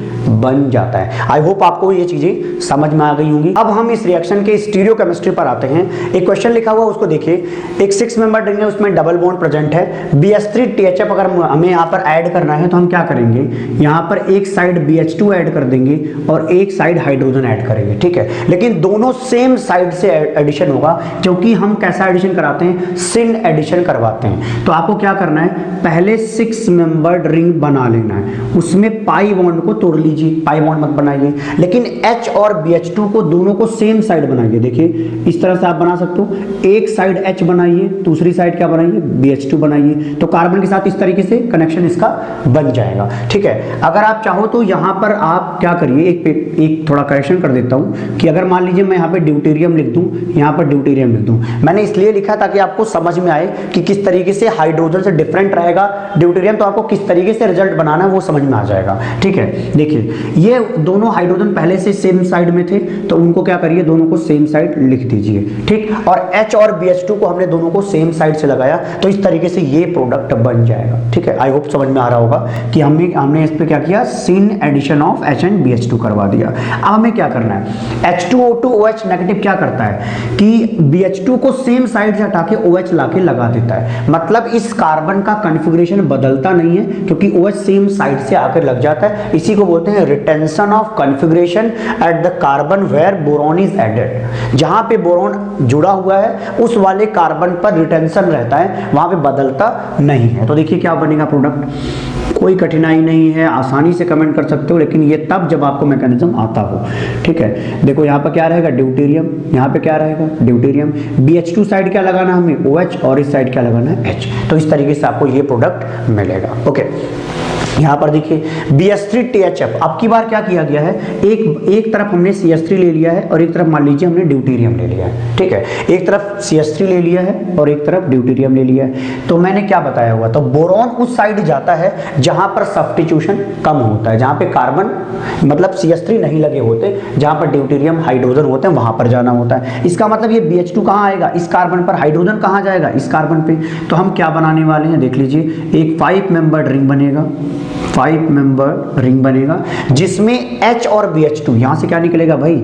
बन जाता है। आई होप आपको ये चीजें समझ में आ गई होंगी। अब हम इस रिएक्शन के स्टीरियोकेमिस्ट्री पर आते हैं। एक क्वेश्चन लिखा हुआ उसको देखिए, एक 6 मेंबर रिंग है, उसमें डबल बॉन्ड प्रेजेंट है, BH3THF अगर हमें यहाँ पर ऐड करना है तो हम क्या करेंगे, यहाँ पर एक साइड BH2 ऐड कर देंगे और एक साइड हाइड्रोजन ऐड करेंगे, ठीक है। लेकिन दोनों सेम साइड से एडिशन होगा, क्योंकि हम कैसा एडिशन कराते हैं, सिन एडिशन करवाते हैं। तो आपको क्या क्या करना है, पहले 6 मेंबर्ड रिंग बना लेना है, उसमें पाई बॉन्ड को तोड़ लीजिए, पाई बॉन्ड मत बनाइए, लेकिन H और BH2 को दोनों को सेम साइड बनाइए। देखिए इस तरह से आप बना सकते हो, एक साइड H बनाइए, दूसरी साइड क्या बनाइए, BH2 बनाइए, तो कार्बन के साथ इस तरीके से कनेक्शन इसका बन जाएगा। ठीक है, अगर आप चाहो तो यहाँ पर आप क्या करिए, एक थोड़ा करेक्शन कर देता हूँ कि अगर मान लीजिए मैं यहाँ पे ड्यूटेरियम लिख दूँ, यहाँ पर ड्यूटेरियम लिख दूँ, मैंने इसलिए लिखा ताकि आपको समझ में आए कि किस तरीके से हाइड्रोजन से डिफरेंट रहेगा ड्यूटेरियम, तो आपको किस तरीके से रिजल्ट बनाना है वो समझ में आ जाएगा। ठीक है, देखिए ये दोनों हाइड्रोजन पहले से सेम साइड में थे, तो उनको क्या करिए, दोनों को सेम साइड लिख दीजिए। ठीक, और H और BH2 को हमने दोनों को सेम साइड से लगाया, तो इस तरीके से ये प्रोडक्ट बन जाएगा। ठीक है, आई होप समझ में आ रहा होगा कि हमने इस पे क्या किया, syn addition of H and BH2 करवा दिया। अब हमें क्या करना है, H2O2OH नेगेटिव क्या करता है कि BH2 को सेम साइड से हटा के OH लाके लगा देता है, मतलब इस कार्बन का कॉन्फ़िगरेशन बदलता नहीं है क्योंकि OH सेम साइड से आकर लग जाता है। इसी को बोलते हैं retention of configuration at the carbon where boron is added. जहां पे बोरॉन जुड़ा हुआ है उस वाले कार्बन पर रिटेंशन रहता है, वहां पे बदलता नहीं है। तो देखिए क्या बनेगा प्रोडक्ट, कोई कठिनाई नहीं है, आसानी से कमेंट कर सकते हो, लेकिन ये तब जब आपको मैकेनिज्म आता हो। ठीक है, देखो यहाँ पर क्या रहेगा, ड्यूटेरियम, यहाँ पे क्या रहेगा, ड्यूटेरियम, BH2 साइड क्या लगाना हमें, OH, और इस साइड क्या लगाना है, H। तो इस तरीके से आपको ये प्रोडक्ट मिलेगा। ओके, यहाँ पर देखिए BH3THF, अब की बार क्या किया गया है, एक तरफ हमने CH3 ले लिया है और एक तरफ मान लीजिए हमने ड्यूटेरियम ले लिया है। ठीक है, एक तरफ CH3 ले लिया है और एक तरफ ड्यूटेरियम ले लिया है। तो मैंने क्या बताया हुआ, तो बोरॉन उस साइड जाता है जहां पर सब्स्टिट्यूशन कम होता है, जहां पे कार्बन मतलब CH3 नहीं लगे होते, जहां पर ड्यूटेरियम हाइड्रोजन होते हैं वहां पर जाना होता है। इसका मतलब ये BH2 कहाँ आएगा, इस कार्बन पर, हाइड्रोजन कहाँ जाएगा, इस कार्बन पे। तो हम क्या बनाने वाले हैं, देख लीजिए, एक 5 मेंबर्ड रिंग बनेगा, 5 मेंबर रिंग बनेगा, जिसमें H और BH2, यहां से क्या निकलेगा भाई,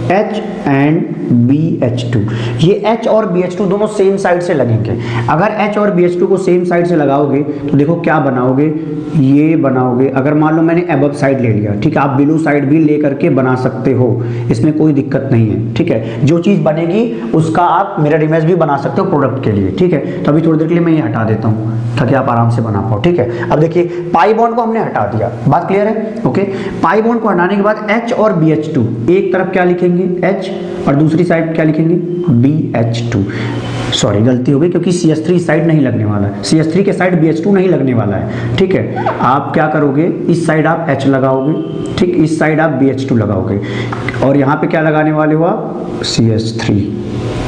H एंड BH2। ये H और BH2 दोनों सेम साइड से लगेंगे। अगर H और BH2 को सेम साइड से लगाओगे तो देखो क्या बनाओगे, ये बनाओगे। अगर मान लो मैंने अबव साइड ले लिया, ठीक है, आप बिलो साइड भी ले करके बना सकते हो, इसमें कोई दिक्कत नहीं है। ठीक है, जो चीज बनेगी उसका आप मिरर इमेज भी बना सकते हो प्रोडक्ट के लिए। ठीक है, तो अभी थोड़ी देर के लिए मैं ये हटा देता हूँ ताकि आप आराम से बना पाओ। ठीक है, अब देखिए पाई बॉन्ड को हमने हटा दिया, बात क्लियर है। ओके, पाई बॉन्ड को हटाने के बाद H और BH2, एक तरफ क्या लिखेंगे H और दूसरी साइड क्या लिखेंगे BH2। सॉरी गलती हो गई क्योंकि CH3 साइड नहीं लगने वाला है, CH3 के साइड BH2 नहीं लगने वाला है। ठीक है, आप क्या करोगे, इस साइड आप H लगाओगे, ठीक, इस साइड आप BH2 लगाओगे, और यहाँ पे क्या लगाने वाले हो आप, CH3,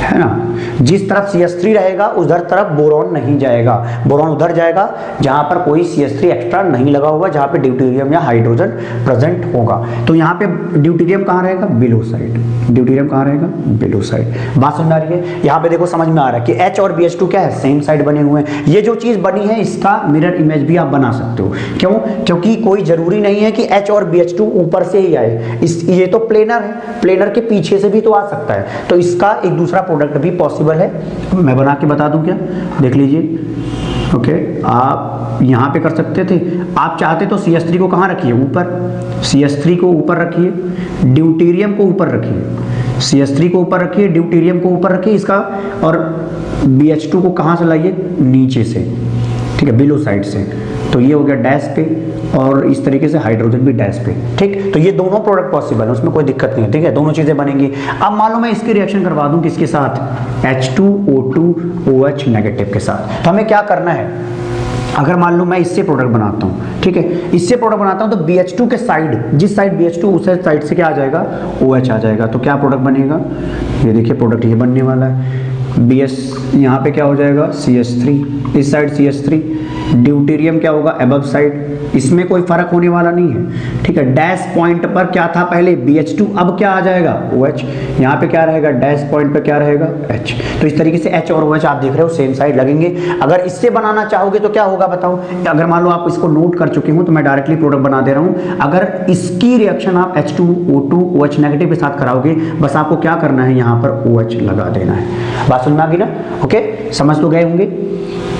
है ना। जिस तरफ CH3 रहेगा उधर तरफ बोरॉन नहीं जाएगा, बोरॉन उधर जाएगा जहां पर कोई CH3 एक्स्ट्रा नहीं लगा होगा, जहां पे ड्यूटेरियम या हाइड्रोजन प्रेजेंट होगा। तो यहाँ पे ड्यूटेरियम कहाँ रहेगा, बिलो साइड, ड्यूटेरियम कहाँ रहेगा, बिलो साइड। बात समझ आ रही है, यहाँ पे देखो समझ में आ रहा है कि H और BH2 क्या है, सेम साइड बने हुए हैं। ये जो चीज बनी है इसका मिरर इमेज भी आप बना सकते हो। क्यों, क्योंकि कोई जरूरी नहीं है कि H और BH2 ऊपर से ही आए, ये तो प्लेनर है, प्लेनर के पीछे से भी तो आ सकता है, तो इसका एक दूसरा प्रोडक्ट भी पॉसिबल है। मैं बना के बता दूं क्या, देख लीजिए। ओके, आप यहाँ पे कर सकते थे, आप चाहते तो CH3 को कहाँ रखिए, ऊपर, CH3 को ऊपर रखिए, ड्यूटेरियम को ऊपर रखिए, CH3 को ऊपर रखिए, ड्यूटेरियम को ऊपर रखिए इसका, और BH2 को कहाँ से लाइए, नीचे से, ठीक है, बिलो साइड से। तो ये हो गया डैश पे, और इस तरीके से हाइड्रोजन भी डैश पे। ठीक, तो ये दोनों प्रोडक्ट पॉसिबल है, उसमें कोई दिक्कत नहीं है। ठीक है, दोनों चीजें बनेंगी। अब मान लो मैं इसकी रिएक्शन करवा दूं किसके साथ, H2O2OH नेगेटिव के साथ। तो हमें क्या करना है, अगर मान लो मैं इससे प्रोडक्ट बनाता हूँ, ठीक है, इससे प्रोडक्ट बनाता हूँ, तो BH2 के साइड, जिस साइड BH2 उस साइड से क्या आ जाएगा, OH आ जाएगा। तो क्या प्रोडक्ट बनेगा, ये देखिए प्रोडक्ट ये बनने वाला है। BS यहाँ पे क्या हो जाएगा, CH3, इस साइड CH3, ड्यूटेरियम क्या होगा, अबव साइड, इसमें कोई फर्क होने वाला नहीं है। ठीक है, डैश पॉइंट पर क्या था पहले BH2, अब क्या आ जाएगा OH, यहाँ पे क्या रहेगा, डैश पॉइंट पे क्या रहेगा H। तो इस तरीके से H और OH आप देख रहे हो सेम साइड लगेंगे। अगर इससे बनाना चाहोगे तो क्या होगा बताओ, अगर मान लो आप इसको नोट कर चुके हो तो मैं डायरेक्टली प्रोडक्ट बना दे रहा हूँ। अगर इसकी रिएक्शन आप H2O2OH नेगेटिव के साथ कराओगे, बस आपको क्या करना है, यहाँ पर OH लगा देना है। बात समझ में आ गई ना। ओके, समझ तो गए होंगे।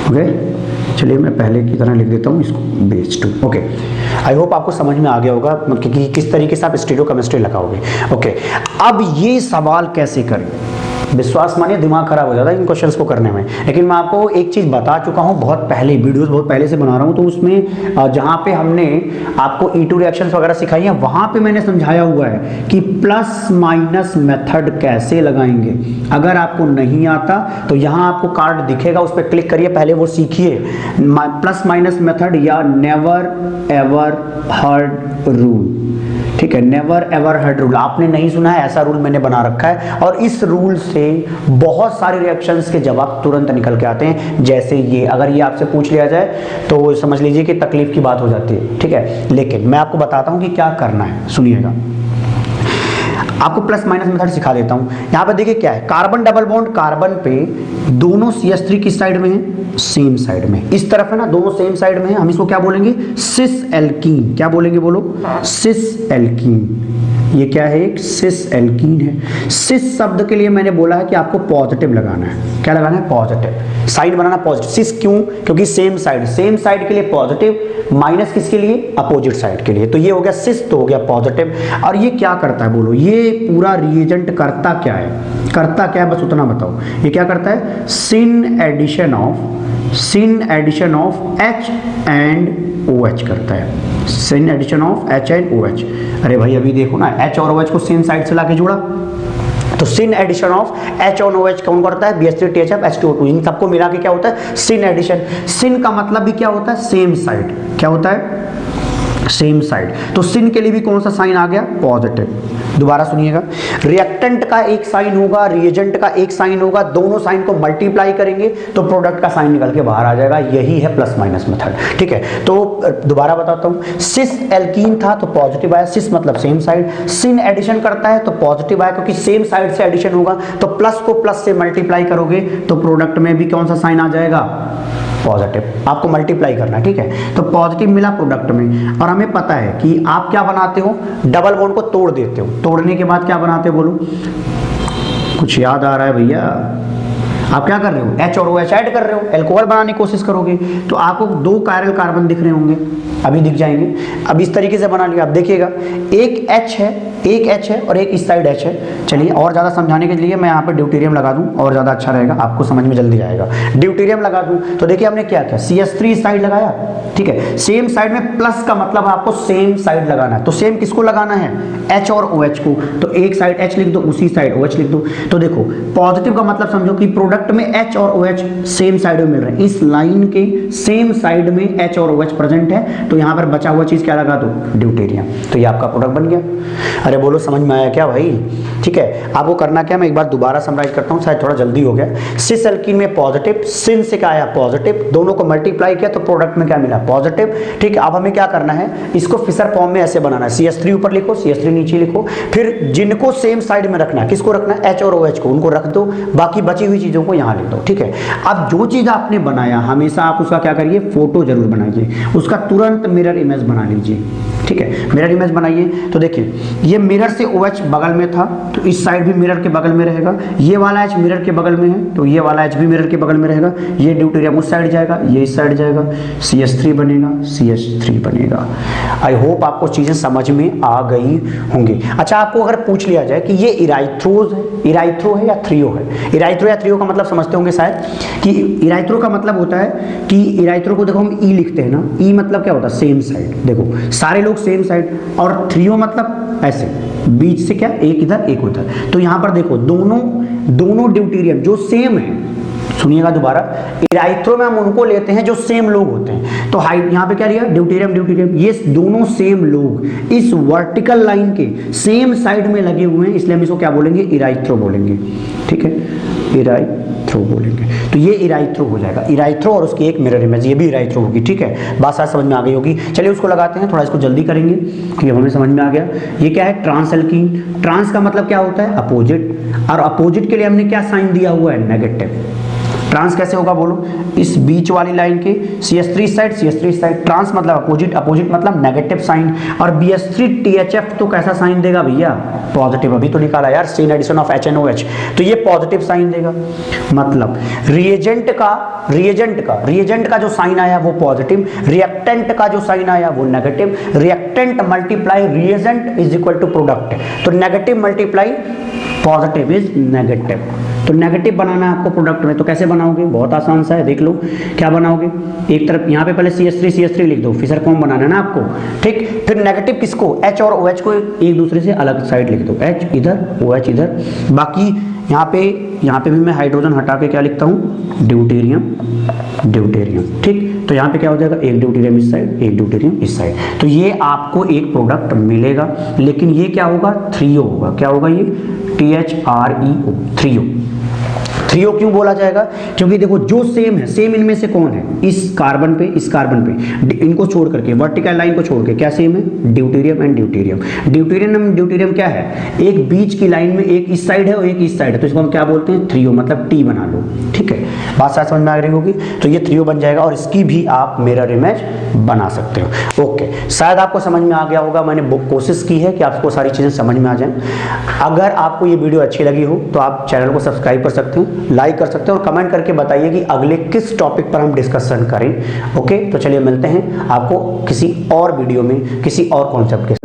ओके, चलिए मैं पहले की तरह लिख देता हूँ इसको BH2। ओके, आई होप आपको समझ में आ गया होगा कि किस तरीके से आप स्टीरियोकेमिस्ट्री लगाओगे। ओके, अब ये सवाल कैसे करें, विश्वास मानिए दिमाग खराब हो जाता है इन क्वेश्चंस को करने में। लेकिन मैं आपको एक चीज़ बता चुका हूँ, बहुत पहले वीडियोस बहुत पहले से बना रहा हूँ, तो उसमें जहाँ पे हमने आपको E2 रिएक्शंस वगैरह सिखाई हैं वहाँ पे मैंने समझाया हुआ है कि प्लस माइनस मेथड कैसे लगाएंगे। अगर आपको नहीं आता तो यहाँ आपको कार्ड दिखेगा, उस पर क्लिक करिए, पहले वो सीखिए प्लस माइनस मेथड या नेवर एवर हर्ड रूल। ठीक है, नेवर एवर हर्ड रूल आपने नहीं सुना है, ऐसा रूल मैंने बना रखा है और इस रूल से बहुत सारे रिएक्शंस के जवाब तुरंत निकल के आते हैं। जैसे ये, अगर ये आपसे पूछ लिया जाए तो समझ लीजिए कि तकलीफ की बात हो जाती है। ठीक है, लेकिन मैं आपको बताता हूं कि क्या करना है, सुनिएगा। आपको प्लस माइनस मेथड सिखा देता हूं। यहां पे देखिए क्या है, कार्बन डबल बॉन्ड, कार्बन पे दोनों CH3 किस साइड में है, सेम साइड में, इस तरफ है ना, दोनों सेम साइड में है, हम इसको क्या बोलेंगे, सिस एल्कीन। क्या बोलेंगे बोलो, सिस एल्कीन। ये क्या है, एक सिस एल्कीन है। सिस शब्द के लिए मैंने बोला है कि आपको पॉजिटिव लगाना है। क्या लगाना है, पॉजिटिव, साइन बनाना पॉजिटिव। सिस क्यों, क्योंकि सेम साइड, सेम साइड के लिए पॉजिटिव, माइनस किसके लिए, अपोजिट साइड के लिए। तो ये हो गया सिस, तो हो गया पॉजिटिव। और ये क्या करता है बोलो, ये पूरा रिएजेंट करता क्या है, करता क्या है बस उतना बताओ। ये क्या करता है, syn addition of H and OH करता है, syn addition of H and OH। अरे भाई अभी देखो ना, H और OH को सेम साइड से लाके जोड़ा, तो सिन एडिशन ऑफ H और OH कौन करता है, BH3THF H2O2। इन सबको मिला के क्या होता है, सिन एडिशन। सिन का मतलब भी क्या होता है, सेम साइड। क्या होता है, सेम साइड। तो सिन के लिए भी कौन सा साइन आ गया, पॉजिटिव। दोबारा सुनिएगा, रिएक्टेंट का एक साइन होगा, रिएजेंट का एक साइन होगा, दोनों साइन को मल्टीप्लाई करेंगे तो प्रोडक्ट का साइन निकल के बाहर आ जाएगा। यही है प्लस माइनस मेथड। ठीक है, तो दोबारा बताता हूं, सिस एल्कीन था तो पॉजिटिव आया, सिस मतलब सेम साइड। सिन एडिशन करता है तो पॉजिटिव आया, क्योंकि सेम साइड से एडिशन होगा, तो प्लस को प्लस से मल्टीप्लाई करोगे तो प्रोडक्ट में भी कौन सा साइन आ जाएगा, पॉजिटिव। आपको मल्टीप्लाई करना है। ठीक है, तो पॉजिटिव मिला प्रोडक्ट में। और हमें पता है कि आप क्या बनाते हो, डबल बॉन्ड को तोड़ देते हो, तोड़ने के बाद क्या बनाते हो बोलो, कुछ याद आ रहा है भैया, आप क्या कर रहे हो, H और OH ऐड कर रहे हो, एल्कोहल बनाने की कोशिश करोगे तो आपको 2 कायरल कार्बन दिख रहे होंगे, अभी दिख जाएंगे। अब इस तरीके से बना लिया, आप देखिएगा एक H है, एक H है और एक इस साइड H है। चलिए और ज़्यादा समझाने के लिए मैं यहाँ पे ड्यूटेरियम लगा दूँ और ज़्यादा अच्छा रहेगा, आपको समझ में जल्दी आएगा। ड्यूटेरियम लगा दूँ तो देखिए हमने क्या किया, CH3 इस साइड लगाया। ठीक है, सेम साइड में प्लस का मतलब आपको सेम साइड लगाना है। तो सेम किसको लगाना है, H और OH को। तो एक साइड H लिख दो, उसी साइड OH लिख दो। तो देखो पॉजिटिव का मतलब समझो कि प्रोडक्ट में H और OH सेम साइड में मिल रहे हैं, इस लाइन के सेम साइड में H और OH प्रेजेंट है, तो यहाँ पर बचा हुआ चीज क्या लगा दो, ड्यूटेरियम। तो ये आपका प्रोडक्ट बन गया। अरे बोलो समझ में आया क्या भाई। ठीक है, आपको करना क्या, मैं एक बार दोबारा समराइज करता हूँ, शायद थोड़ा जल्दी हो गया। सिस एल्कीन में पॉजिटिव, सिन से क्या आया, पॉजिटिव, दोनों को मल्टीप्लाई किया तो प्रोडक्ट में क्या मिला, पॉजिटिव। ठीक है, अब हमें क्या करना है, इसको फिशर फॉर्म में ऐसे बनाना है, CH3 ऊपर लिखो, CH3 नीचे लिखो, फिर जिनको सेम साइड में रखना है, किसको रखना है, H और OH को, उनको रख दो, बाकी बची हुई चीजों को यहाँ लिख दो। ठीक है, अब जो चीज आपने बनाया हमेशा आप उसका क्या करिए, फोटो जरूर बनाइए, उसका तुरंत मिरर इमेज बना लीजिए। ठीक है, मिरर इमेज बनाइए। तो देखिए ये मिरर से OH बगल में था तो इस साइड भी मिरर के बगल में रहेगा, ये वाला H मिरर के बगल में है तो ये वाला H भी मिरर के बगल में रहेगा, ये ड्यूटेरियम उस साइड जाएगा, ये इस साइड जाएगा, CH3 बनेगा, CH3 बनेगा। आई होप आपको चीजें समझ में आ गई होंगी। अच्छा, आपको अगर पूछ लिया जाए कि ये इराइथ्रोज है, इराइथ्रो है या थ्रियो है, इराइथ्रो या थ्रियो का मतलब समझते होंगे शायद कि इराइथ्रो का मतलब होता है कि इराइथ्रो को देखो हम E लिखते हैं ना, E मतलब क्या होता है, सेम साइड। देखो सारे लोग सेम साइड, और थ्रियो मतलब ऐसे बीच से क्या, एक इधर एक उधर। तो यहां पर देखो दोनों ड्यूटेरियम जो सेम है, सुनिएगा दोबारा, इराइथ्रो में हम उनको लेते हैं जो सेम लोग होते हैं। तो हाइट यहाँ पे क्या लिया, ड्यूटेरियम ड्यूटेरियम, ये दोनों सेम लोग इस वर्टिकल लाइन के सेम साइड में लगे हुए हैं, इसलिए हम इसको क्या बोलेंगे, इराइथ्रो बोलेंगे। ठीक है, इराइथ्रो बोलेंगे। तो ये इराइथ्रो हो जाएगा, इराइथ्रो और उसकी एक मिरर इमेज, ये भी इराइथ्रो होगी। ठीक है, बात साथ समझ में आ गई होगी। चलिए उसको लगाते हैं, थोड़ा इसको जल्दी करेंगे क्योंकि हमें समझ में आ गया। ये क्या है, ट्रांस एल्कीन। ट्रांस का मतलब क्या होता है, अपोजिट, और अपोजिट के लिए हमने क्या साइन दिया हुआ है, नेगेटिव। ट्रांस कैसे होगा बोलो, इस बीच वाली लाइन के CH3 side, CH3 side, trans मतलब अपोजिट, अपोजिट मतलब नेगेटिव साइन। और BH3THF तो कैसा साइन देगा भैया, पॉजिटिव। अभी तो निकाला यार, सेम एडिशन ऑफ HNOH, तो ये पॉजिटिव साइन देगा। मतलब रिएजेंट का जो साइन आया वो पॉजिटिव, रिएक्टेंट का जो साइन आया वो negative. Reactant multiply reagent is equal to product, तो negative multiply positive is negative. तो नेगेटिव बनाना है आपको प्रोडक्ट में, तो कैसे बनाओगे? बहुत आसान सा है, देख लो क्या बनाओगे। एक तरफ यहाँ पे पहले CH3 लिख दो, फिशर कॉम्ब बनाना है ना आपको, ठीक। फिर नेगेटिव किसको? H और OH को एक दूसरे से अलग साइड लिख दो, H इधर OH इधर। बाकी यहाँ पे भी मैं हाइड्रोजन हटा के क्या लिखता हूँ? ड्यूटेरियम, ठीक। तो यहाँ पे क्या हो जाएगा? एक ड्यूटेरियम इस साइड, एक ड्यूटेरियम इस साइड। तो ये आपको एक प्रोडक्ट मिलेगा, लेकिन ये क्या होगा? थ्रियो होगा। क्या होगा ये? THREO, थ्रियो क्यों बोला जाएगा? क्योंकि देखो जो सेम है, सेम इनमें से कौन है? इस कार्बन पे इनको छोड़ करके, वर्टिकल लाइन को छोड़ के क्या सेम है? ड्यूटेरियम एंड ड्यूटेरियम क्या है? एक बीच की लाइन में एक इस साइड है और एक इस साइड है, तो इसको हम क्या बोलते हैं? थ्रियो, मतलब टी बना लो, ठीक है। बात साथ समझ में आ रही होगी। तो ये थ्रियो बन जाएगा, और इसकी भी आप मिरर इमेज बना सकते हो। ओके, शायद आपको समझ में आ गया होगा। मैंने कोशिश की है कि आपको सारी चीजें समझ में आ जाएं। अगर आपको ये वीडियो अच्छी लगी हो तो आप चैनल को सब्सक्राइब कर सकते हैं, लाइक कर सकते हैं, और कमेंट करके बताइए कि अगले किस टॉपिक पर हम डिस्कशन करें। ओके, तो चलिए मिलते हैं आपको किसी और वीडियो में किसी और कॉन्सेप्ट के